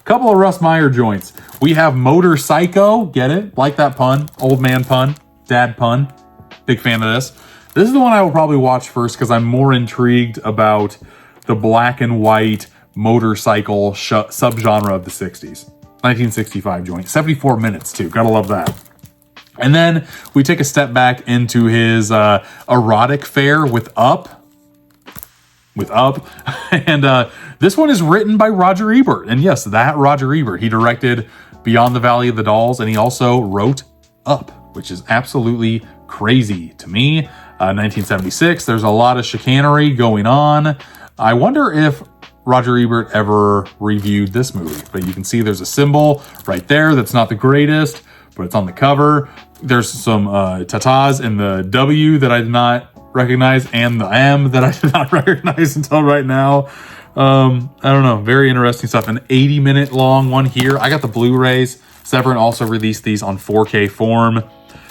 Couple of Russ Meyer joints. We have Motor Psycho. Get it? Like that pun. Old man pun. Dad pun. Big fan of this. This is the one I will probably watch first because I'm more intrigued about the black and white motorcycle subgenre of the 60s. 1965 joint. 74 minutes, too. Gotta love that. And then we take a step back into his erotic fare with Up. And this one is written by Roger Ebert. And yes, that Roger Ebert. He directed Beyond the Valley of the Dolls, and he also wrote Up, which is absolutely crazy to me. 1976, there's a lot of chicanery going on. I wonder if Roger Ebert ever reviewed this movie, but you can see there's a symbol right there that's not the greatest, but it's on the cover. There's some tatas in the W that I did not recognize, and the M that I did not recognize until right now. I don't know, very interesting stuff. An 80-minute long one here. I got the Blu-rays. Severin also released these on 4K form.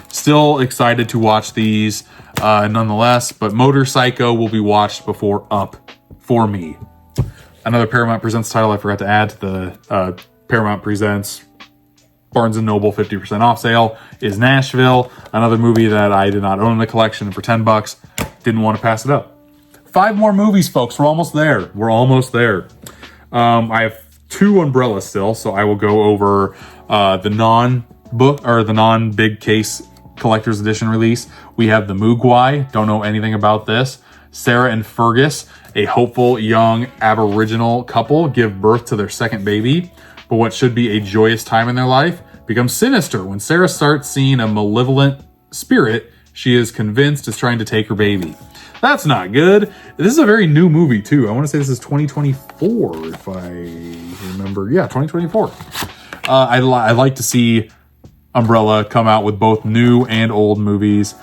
Still excited to watch these nonetheless, but Motor Psycho will be watched before Up for me. Another Paramount Presents title I forgot to add to the Paramount Presents Barnes & Noble 50% off sale is Nashville. Another movie that I did not own in the collection for $10. Didn't want to pass it up. 5 more movies, folks. We're almost there. I have 2 umbrellas still, so I will go over the non-book or the non-big case collector's edition release. We have the Mugwai. Don't know anything about this. Sarah and Fergus, a hopeful young Aboriginal couple, give birth to their second baby, but what should be a joyous time in their life becomes sinister when Sarah starts seeing a malevolent spirit she is convinced is trying to take her baby. That's not good. This is a very new movie, too. I want to say this is 2024, if I remember. Yeah, 2024. I like to see Umbrella come out with both new and old movies.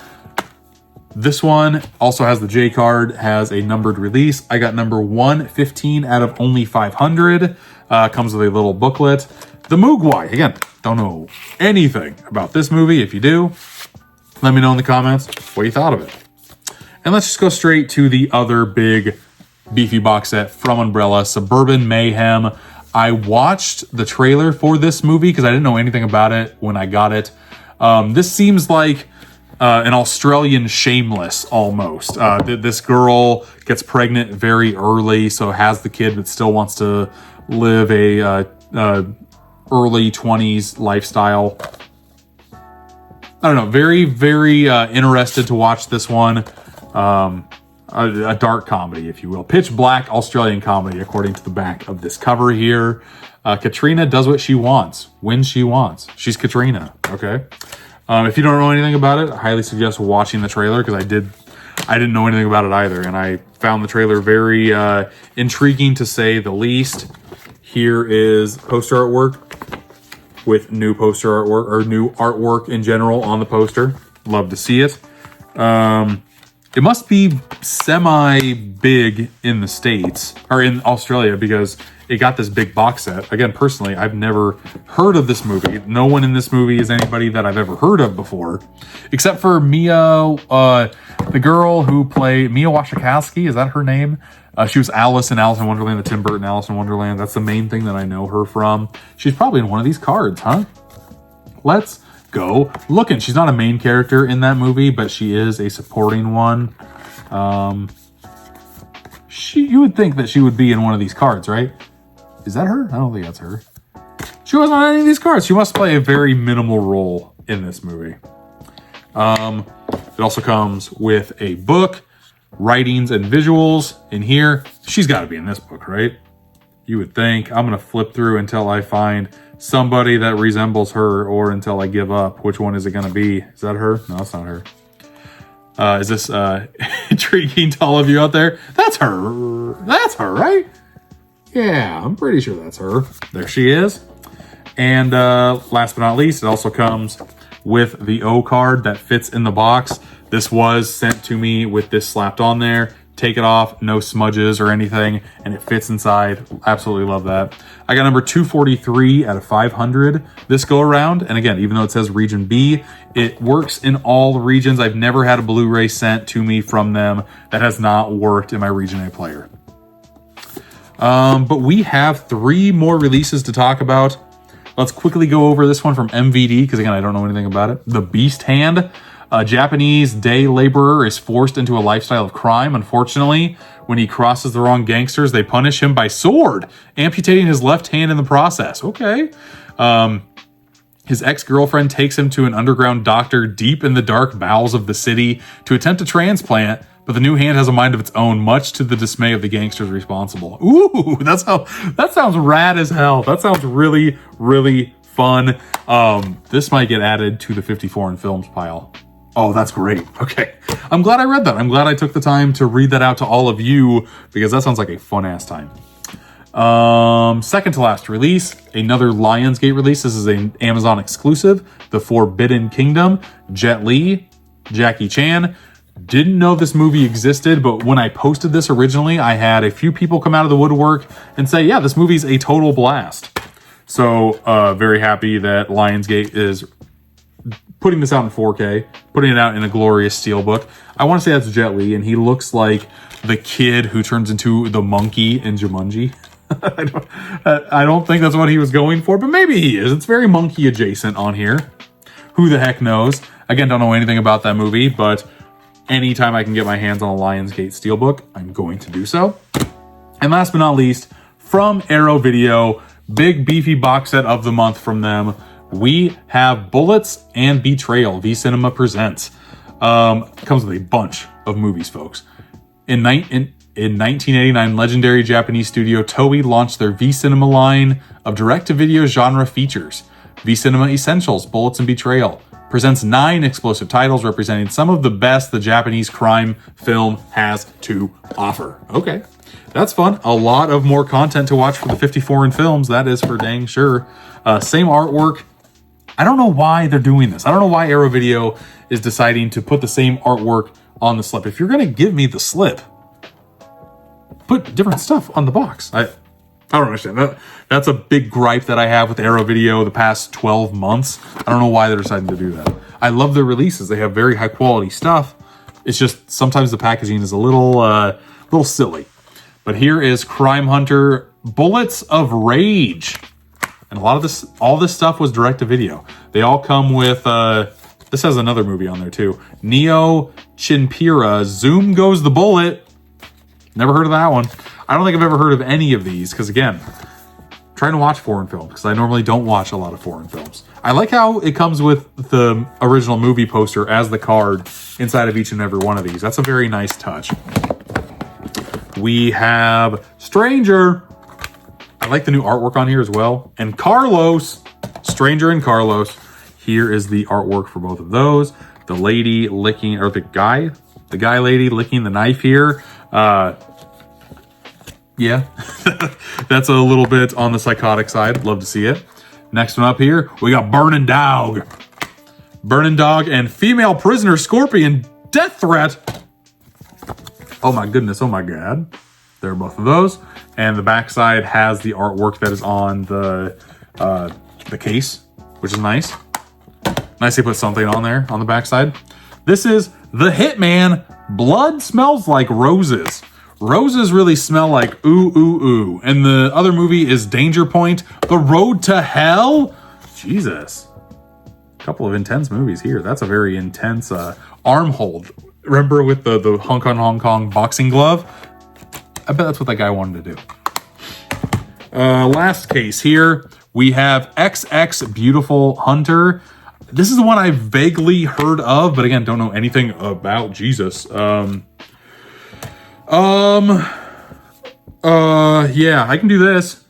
This one also has the J card, has a numbered release. I got number 115 out of only 500. Comes with a little booklet. The Mugwai, again, don't know anything about this movie. If you do, let me know in the comments what you thought of it. And let's just go straight to the other big beefy box set from Umbrella, Suburban Mayhem. I watched the trailer for this movie because I didn't know anything about it when I got it. This seems like an Australian Shameless almost. This girl gets pregnant very early, so has the kid but still wants to live a early 20s lifestyle. I don't know, very, very interested to watch this one. A dark comedy, if you will. Pitch black Australian comedy, according to the back of this cover here. Katrina does what she wants, when she wants. She's Katrina, okay? If you don't know anything about it, I highly suggest watching the trailer because I didn't know anything about it either, and I found the trailer very intriguing to say the least. Here is poster artwork with new poster artwork, or new artwork in general on the poster. Love to see it. It must be semi-big in the States, or in Australia, because it got this big box set. Again, personally, I've never heard of this movie. No one in this movie is anybody that I've ever heard of before, except for Mia, the girl who played Mia Wasikowska. Is that her name? She was Alice in Alice in Wonderland, the Tim Burton Alice in Wonderland. That's the main thing that I know her from. She's probably in one of these cards, huh? Let's go looking. She's not a main character in that movie, but she is a supporting one. You would think that she would be in one of these cards, right? Is that her? I don't think that's her. She wasn't on any of these cards. She must play a very minimal role in this movie. It also comes with a book, writings and visuals in here. She's got to be in this book, right? You would think. I'm going to flip through until I find somebody that resembles her, or until I give up. Which one is it going to be? Is that her? No, that's not her. Is this intriguing to all of you out there? That's her. That's her, right? Yeah, I'm pretty sure that's her. There she is. And last but not least, it also comes with the O card that fits in the box. This was sent to me with this slapped on there. take it off, no smudges or anything, and it fits inside. Absolutely love that. I got number 243 out of 500 this go around. And again, even though it says region B, it works in all the regions. I've never had a Blu-ray sent to me from them that has not worked in my region A player. But we have 3 more releases to talk about. Let's quickly go over this one from MVD, because again, I don't know anything about it. The Beast Hand. A Japanese day laborer is forced into a lifestyle of crime. Unfortunately, when he crosses the wrong gangsters, they punish him by sword, amputating his left hand in the process. Okay. His ex-girlfriend takes him to an underground doctor deep in the dark bowels of the city to attempt a transplant, but the new hand has a mind of its own, much to the dismay of the gangsters responsible. Ooh, that sounds rad as hell. That sounds really, really fun. This might get added to the 50 foreign films pile. Oh, that's great. Okay. I'm glad I read that. I'm glad I took the time to read that out to all of you, because that sounds like a fun-ass time. Second to last release, another Lionsgate release. This is an Amazon exclusive, The Forbidden Kingdom. Jet Li, Jackie Chan. Didn't know this movie existed, but when I posted this originally, I had a few people come out of the woodwork and say, yeah, this movie's a total blast. So, very happy that Lionsgate is putting this out in 4K, putting it out in a glorious Steelbook. I want to say that's Jet Li, and he looks like the kid who turns into the monkey in Jumanji. I don't think that's what he was going for, but maybe he is. It's very monkey adjacent on here. Who the heck knows? Again, don't know anything about that movie, but anytime I can get my hands on a Lionsgate Steelbook, I'm going to do so. And last but not least, from Arrow Video, big beefy box set of the month from them. We have Bullets and Betrayal. V Cinema presents. Comes with a bunch of movies, folks. In 1989, legendary Japanese studio Toei launched their V Cinema line of direct-to-video genre features. V Cinema Essentials, Bullets and Betrayal, presents 9 explosive titles representing some of the best the Japanese crime film has to offer. Okay, that's fun. A lot of more content to watch for the 50 foreign films, that is for dang sure. Same artwork. I don't know why they're doing this. I don't know why Arrow Video is deciding to put the same artwork on the slip. If you're going to give me the slip, put different stuff on the box. I don't understand. That's a big gripe that I have with Arrow Video the past 12 months. I don't know why they're deciding to do that. I love their releases. They have very high quality stuff. It's just sometimes the packaging is a little silly. But here is Crime Hunter Bullets of Rage. And all this stuff was direct to video. They all come with, this has another movie on there too. Neo Chinpira, Zoom Goes the Bullet. Never heard of that one. I don't think I've ever heard of any of these, because again, I'm trying to watch foreign films, because I normally don't watch a lot of foreign films. I like how it comes with the original movie poster as the card inside of each and every one of these. That's a very nice touch. We have Stranger. I like the new artwork on here as well. And Carlos, Stranger and Carlos. Here is the artwork for both of those. The lady licking, or the guy lady licking the knife here. Yeah, that's a little bit on the psychotic side. Love to see it. Next one up here, we got Burning Dog. Burning Dog and Female Prisoner Scorpion Death Threat. Oh my goodness, oh my God. There are both of those. And the backside has the artwork that is on the case, which is nice. Nice they put something on there on the backside. This is The Hitman, Blood Smells Like Roses. Roses really smell like ooh, ooh, ooh. And the other movie is Danger Point, The Road to Hell. Jesus. A couple of intense movies here. That's a very intense arm hold. Remember with the Hong Kong boxing glove? I bet that's what that guy wanted to do. Last case here, we have XX Beautiful Hunter. This is the one I've vaguely heard of, but again, don't know anything about Jesus. Yeah, I can do this.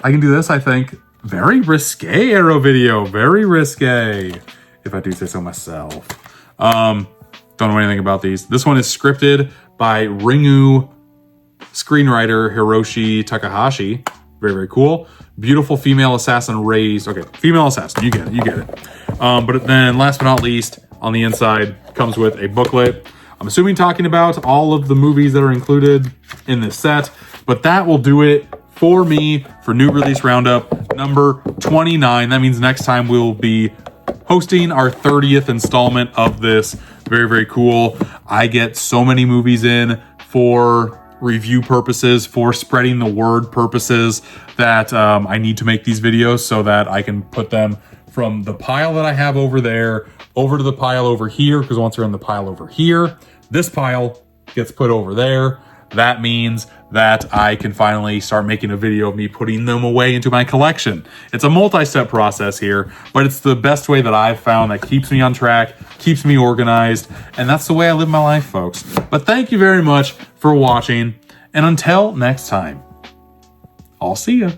I think. Very risque, Arrow Video. Very risque, if I do say so myself. Don't know anything about these. This one is scripted by Ringu screenwriter Hiroshi Takahashi. Very, very cool. Beautiful female assassin raised. Okay, female assassin. You get it. But then last but not least, on the inside comes with a booklet. I'm assuming talking about all of the movies that are included in this set. But that will do it for me for New Release Roundup number 29. That means next time we'll be hosting our 30th installment of this. Very, very cool. I get so many movies in for review purposes, for spreading the word purposes, that I need to make these videos so that I can put them from the pile that I have over there over to the pile over here, because once they're in the pile over here, this pile gets put over there. That means that I can finally start making a video of me putting them away into my collection. It's a multi-step process here, but it's the best way that I've found that keeps me on track, keeps me organized, and that's the way I live my life, folks. But thank you very much for watching, and until next time, I'll see ya.